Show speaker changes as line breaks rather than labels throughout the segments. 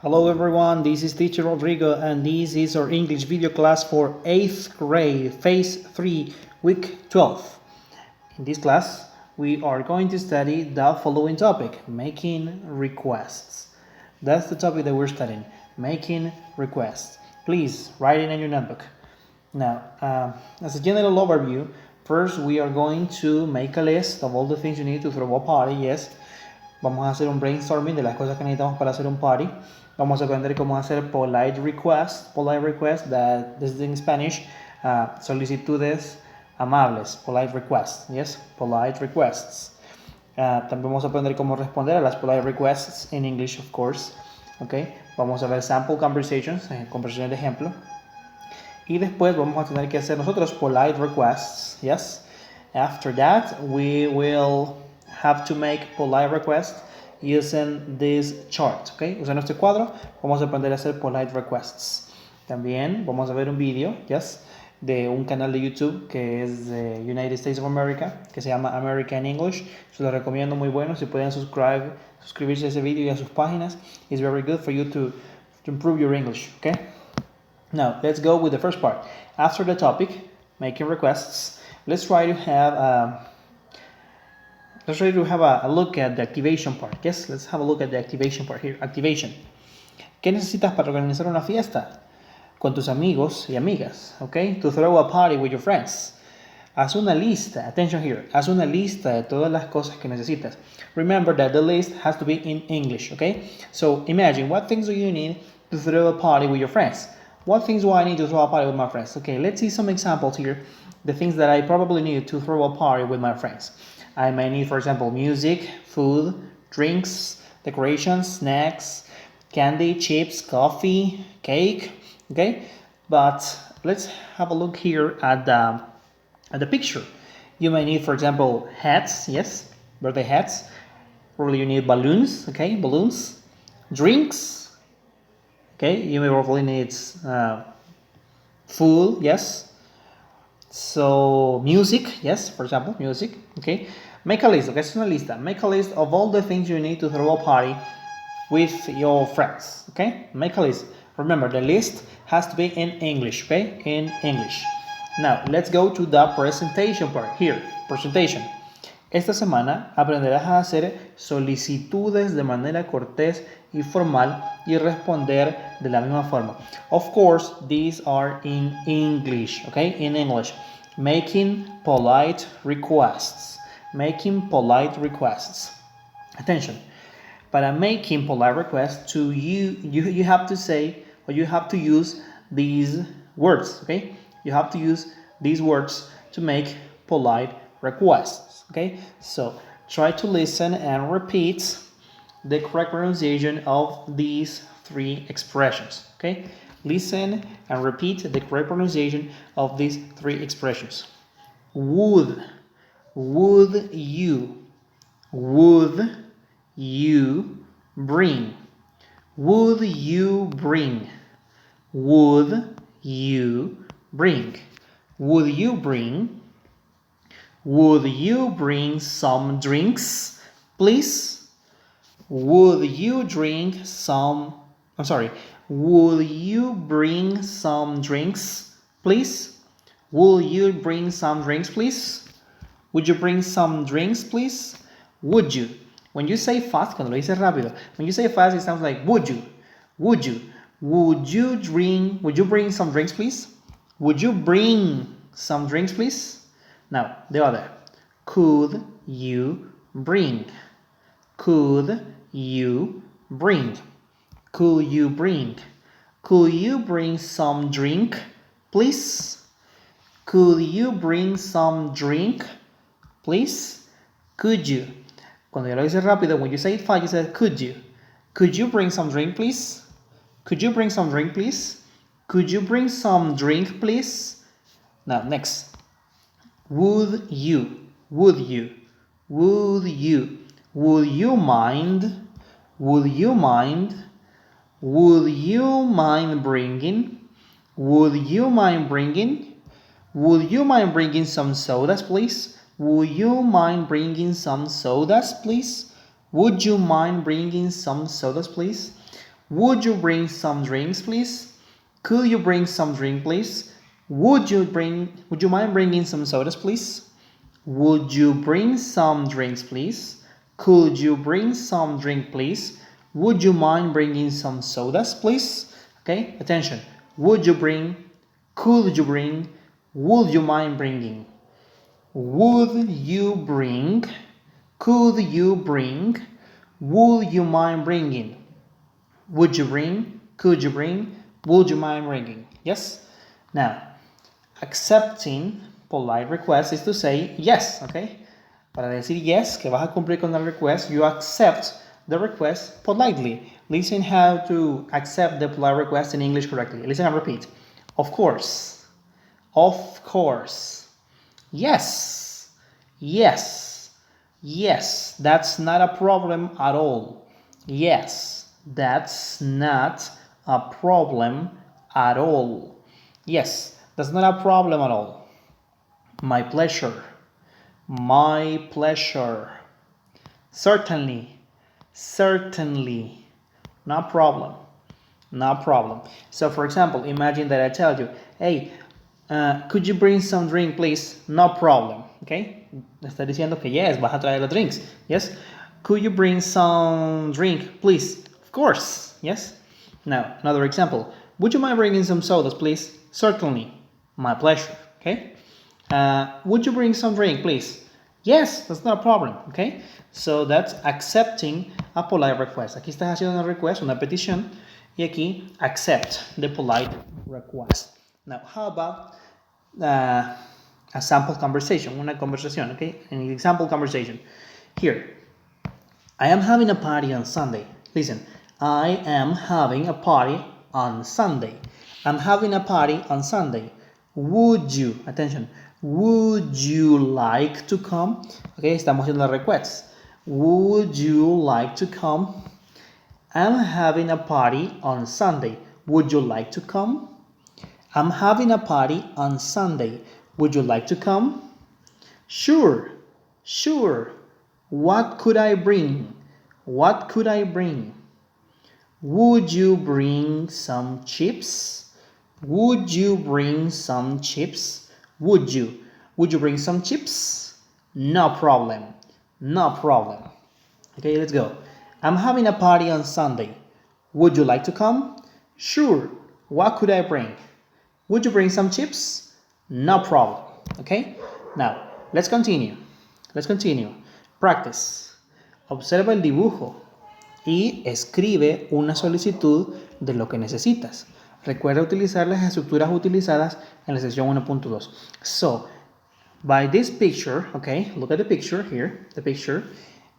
Hello everyone, this is teacher Rodrigo and this is our English video class for 8th grade, Phase 3, week 12. In this class, we are going to study the following topic, making requests. That's the topic that we're studying, making requests. Please write it in your notebook. Now, as a general overview, first we are going to make a list of all the things you need to throw a party, yes. Vamos a hacer un brainstorming de las cosas que necesitamos para hacer un party. Vamos a aprender cómo hacer polite request, that this is in Spanish, solicitudes amables, polite requests, yes, polite requests. También vamos a aprender cómo responder a las polite requests in English, of course, okay. Vamos a ver sample conversations, conversaciones de ejemplo. Y después vamos a tener que hacer nosotros polite requests, yes. After that, we will have to make polite requests using this chart, okay? Usando este cuadro, vamos a aprender a hacer polite requests. También vamos a ver un video, yes, de un canal de YouTube que es de United States of America, que se llama American English. Se lo recomiendo, muy bueno. Si pueden suscribirse a ese video y a sus páginas, it's very good for you to improve your English, okay? Now, let's go with the first part. After the topic, making requests, let's try to have a look at the activation part. Yes, let's have a look at the activation part here. Activation. ¿Qué necesitas para organizar una fiesta con tus amigos y amigas? Okay, to throw a party with your friends. Haz una lista. Attention here. Haz una lista de todas las cosas que necesitas. Remember that the list has to be in English. Okay, so imagine what things do you need to throw a party with your friends. What things do I need to throw a party with my friends? Okay, let's see some examples here. The things that I probably need to throw a party with my friends. I may need, for example, music, food, drinks, decorations, snacks, candy, chips, coffee, cake, okay? But let's have a look here at the picture. You may need, for example, hats, yes, birthday hats. Probably you need balloons, okay, balloons, drinks, okay, you may probably need food, yes. So, music, yes, for example, music, okay. Make a list, okay, es una lista. Make a list of all the things you need to throw a party with your friends, okay. Make a list. Remember, the list has to be in English, okay, in English. Now, let's go to the presentation part. Here, presentation. Esta semana aprenderás a hacer solicitudes de manera cortés y formal y responder de la misma forma. Of course, these are in English, okay? In English. Making polite requests. Making polite requests. Attention. Para making polite requests, you have to say, or you have to use these words, okay? You have to use these words to make polite requests, okay? So try to listen and repeat the correct pronunciation of these three expressions, okay? Listen and repeat the correct pronunciation of these three expressions. Would you bring? Would you bring? Would you bring? Would you bring? Would you bring some drinks, please? Would you drink some... Would you bring some drinks, please? Will you bring some drinks, please? Would you bring some drinks, please? Would you? When you say fast, cuando lo dices rápido, when you say fast, it sounds like would you? Would you? Would you bring some drinks, please? Would you bring some drinks, please? Now, the other. Could you bring? Could you bring? Could you bring? Could you bring some drink, please? Could you bring some drink, please? Could you? Cuando yo lo dice rápido, when you say it fast, you say could you? Could you bring some drink, please? Could you bring some drink, please? Could you bring some drink, please? Now, next. Would you? Would you? Would you? Would you mind? Would you mind? Would you mind bringing? Would you mind bringing? Would you mind bringing some sodas, please? Would you mind bringing some sodas, please? Would you mind bringing some sodas, please? Would you bring some drinks, please? Could you bring some drink, please? Would you mind bringing some sodas, please? Would you bring some drinks, please? Could you bring some drink, please? Would you mind bringing some sodas, please? Okay, attention. Would you bring? Could you bring? Would you mind bringing? Would you bring? Could you bring? Would you mind bringing? Would you bring? Could you bring? Would you mind bringing? Yes? Now, accepting polite request is to say yes, okay? Para decir yes, que vas a cumplir con el request, you accept the request politely. Listen how to accept the polite request in English correctly. Listen and repeat. Of course. Of course. Yes. Yes. Yes. That's not a problem at all. Yes. That's not a problem at all. Yes. That's not a problem at all. My pleasure. My pleasure. Certainly. Certainly. No problem. No problem. So, for example, imagine that I tell you, hey, could you bring some drink, please? No problem. Okay? Está diciendo que yes, vas a traer los drinks. Yes? Could you bring some drink, please? Of course. Yes? Now, another example. Would you mind bringing some sodas, please? Certainly. My pleasure. Okay? Would you bring some drink, please? Yes, that's not a problem. Okay? So that's accepting a polite request. Aquí estás haciendo una request, una petición, y aquí accept the polite request. Now, how about a sample conversation? Una conversación, okay? An example conversation. Here, I am having a party on Sunday. Listen, I am having a party on Sunday. I'm having a party on Sunday. Would you, attention, would you like to come? Okay, estamos haciendo la request. Would you like to come? I'm having a party on Sunday. Would you like to come? I'm having a party on Sunday. Would you like to come? Sure, sure. What could I bring? What could I bring? Would you bring some chips? Would you bring some chips? Would you? Would you bring some chips? No problem. No problem. Okay, let's go. I'm having a party on Sunday. Would you like to come? Sure. What could I bring? Would you bring some chips? No problem. Okay? Now, let's continue. Let's continue. Practice. Observa el dibujo y escribe una solicitud de lo que necesitas. Recuerda utilizar las estructuras utilizadas en la sección 1.2. So, by this picture, okay, look at the picture here, the picture,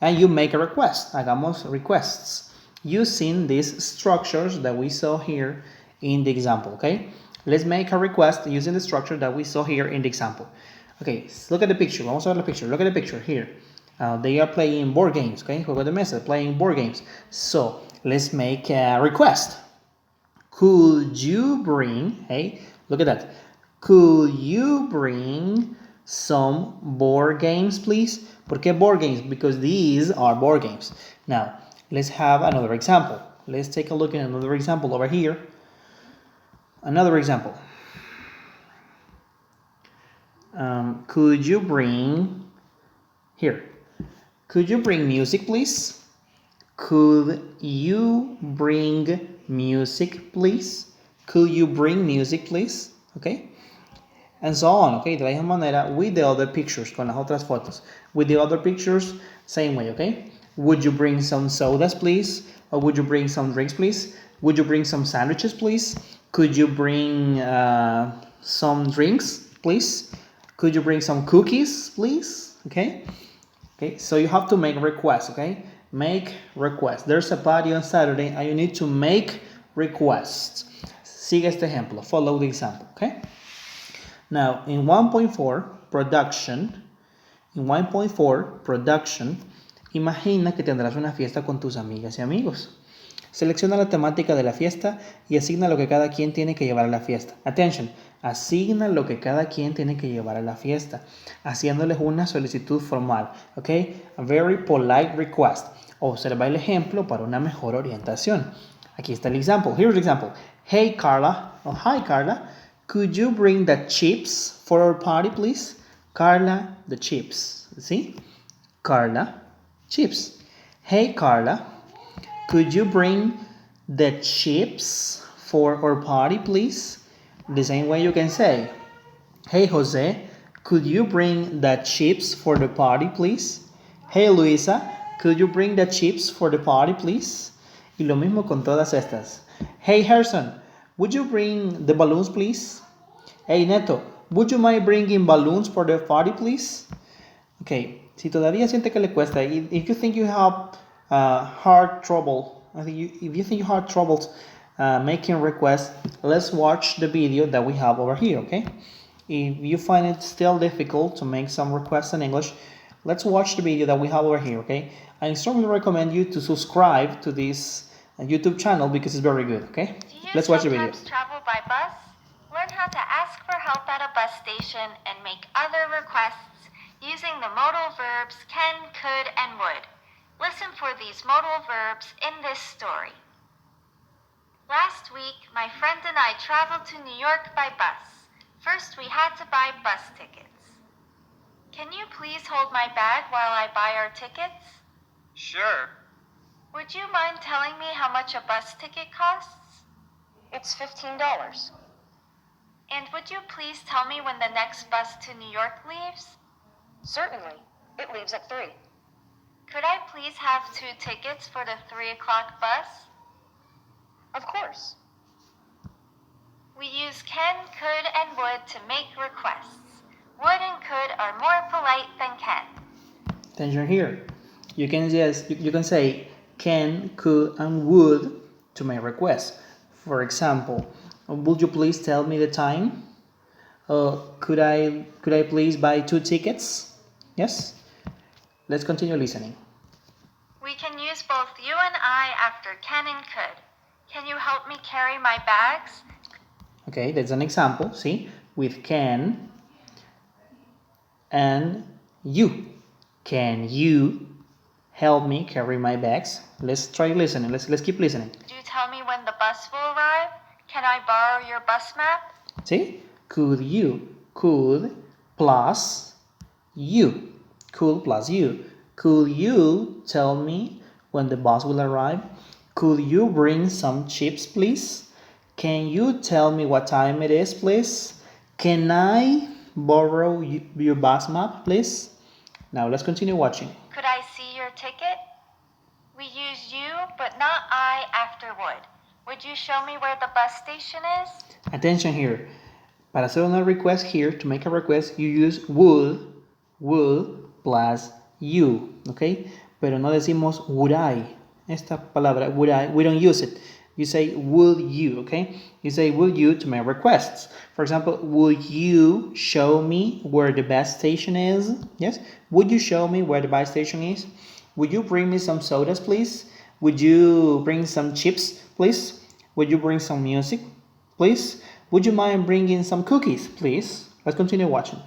and you make a request. Hagamos requests using these structures that we saw here in the example, okay? Let's make a request using the structure that we saw here in the example. Okay, look at the picture. Vamos a ver la picture. Look at the picture here. They are playing board games, okay? Juego de mesa, playing board games. So, let's make a request. Could you bring, hey, look at that. Could you bring some board games, please? ¿Por qué board games? Because these are board games. Now, let's have another example. Let's take a look at another example over here. Another example. Could you bring, here, could you bring music, please? Could you bring music, please? Could you bring music, please? Okay? And so on, okay? De la misma manera, with the other pictures, con las otras fotos. With the other pictures, same way, okay? Would you bring some sodas, please? Or would you bring some drinks, please? Would you bring some sandwiches, please? Could you bring some drinks, please? Could you bring some cookies, please? Okay? Okay, so you have to make requests, okay? Make requests. There's a party on Saturday and you need to make requests. Sigue este ejemplo. Follow the example, okay? Now, in 1.4, production, imagina que tendrás una fiesta con tus amigas y amigos. Selecciona la temática de la fiesta y asigna lo que cada quien tiene que llevar a la fiesta. Attention, asigna lo que cada quien tiene que llevar a la fiesta, haciéndoles una solicitud formal, okay? A very polite request. Observa el ejemplo para una mejor orientación. Aquí está el example. Here's the example. Hey Carla, oh hi Carla, could you bring the chips for our party, please? Carla, the chips. See? Carla, chips. Hey Carla, could you bring the chips for our party, please? The same way you can say, hey Jose, could you bring the chips for the party, please? Hey Luisa, could you bring the chips for the party, please? Y lo mismo con todas estas. Hey Harrison, would you bring the balloons, please? Hey Neto, would you mind bringing balloons for the party, please? Okay, si todavía siente que le cuesta, if you think you have hard trouble, if you think you have troubles making requests, let's watch the video that we have over here, okay? If you find it still difficult to make some requests in English, let's watch the video that we have over here, okay? I strongly recommend you to subscribe to this YouTube channel because it's very good, okay? Let's watch the video.
Do you sometimes travel by bus? Learn how to ask for help at a bus station and make other requests using the modal verbs can, could, and would. Listen for these modal verbs in this story. Last week, my friend and I traveled to New York by bus. First, we had to buy bus tickets. Can you please hold my bag while I buy our tickets?
Sure.
Would you mind telling me how much a bus ticket costs?
It's $15.
And would you please tell me when the next bus to New York leaves?
Certainly. It leaves at 3.
Could I please have 2 tickets for the 3 o'clock bus?
Of course.
We use can, could, and would to make requests. Would and could are more polite than can.
Attention here. You can say can, could, and would to make requests. For example, would you please tell me the time? Could I please buy 2 tickets? Yes? Let's continue listening.
We can use both you and I after can and could. Can you help me carry my bags?
Okay, that's an example, see? With can and you. Can you help me carry my bags? Let's try listening. Let's keep listening.
Could you tell me when the bus will arrive? Can I borrow your bus map?
See? Could you? Could plus you. Could plus you. Could you tell me when the bus will arrive? Could you bring some chips, please? Can you tell me what time it is, please? Can I borrow your bus map, please? Now let's continue watching.
Could I see your ticket? We use you, but not I after would. Would you show me where the bus station is?
Attention here. Para hacer una request here, to make a request, you use would plus you, okay? Pero no decimos would I. Esta palabra, would I, we don't use it. You say would you, okay? You say would you to make requests. For example, would you show me where the bus station is? Yes? Would you show me where the bus station is? Would you bring me some sodas, please? Would you bring some chips, please? Would you bring some music, please? Would you mind bringing some cookies, please? Let's continue watching.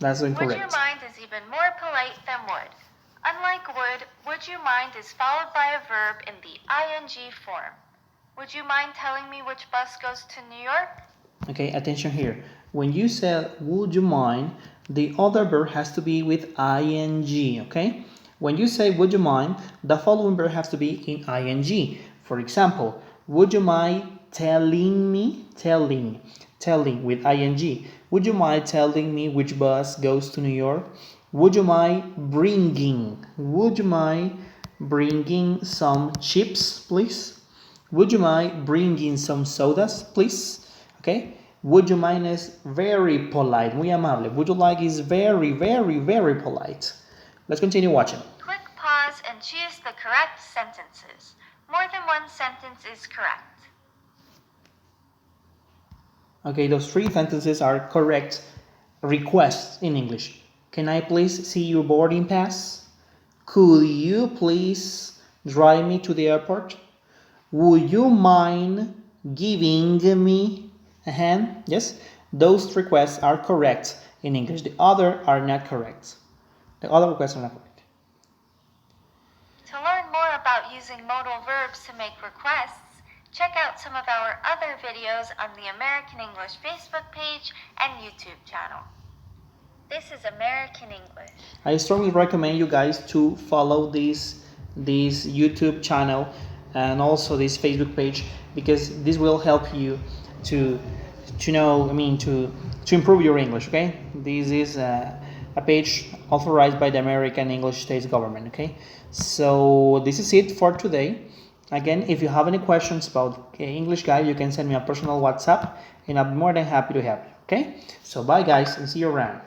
That's incorrect.
Would you mind is even more polite than would. Unlike would you mind is followed by a verb in the ing form. Would you mind telling me which bus goes to New York?
Okay, attention here. When you say would you mind, the other verb has to be with ing, okay? When you say would you mind, the following verb has to be in ing. For example, would you mind telling with ing. Would you mind telling me which bus goes to New York? Would you mind bringing some chips, please? Would you mind bringing some sodas, please? Okay? Would you mind is very polite, muy amable. Would you like is very, very, very polite. Let's continue watching.
Click pause and choose the correct sentences. More than one sentence is correct.
Okay, those 3 sentences are correct requests in English. Can I please see your boarding pass? Could you please drive me to the airport? Would you mind giving me a hand? Yes, those requests are correct in English. The other are not correct. The other requests are not correct.
about using modal verbs to make requests, check out some of our other videos on the American English Facebook page and YouTube channel. This is American English.
I strongly recommend you guys to follow this YouTube channel and also this Facebook page, because this will help you to know, to improve your English, okay? This is a page authorized by the American English States government, okay? So this is it for today. Again, if you have any questions about English guide, you can send me a personal WhatsApp and I'll be more than happy to help you, okay? So bye guys, and see you around.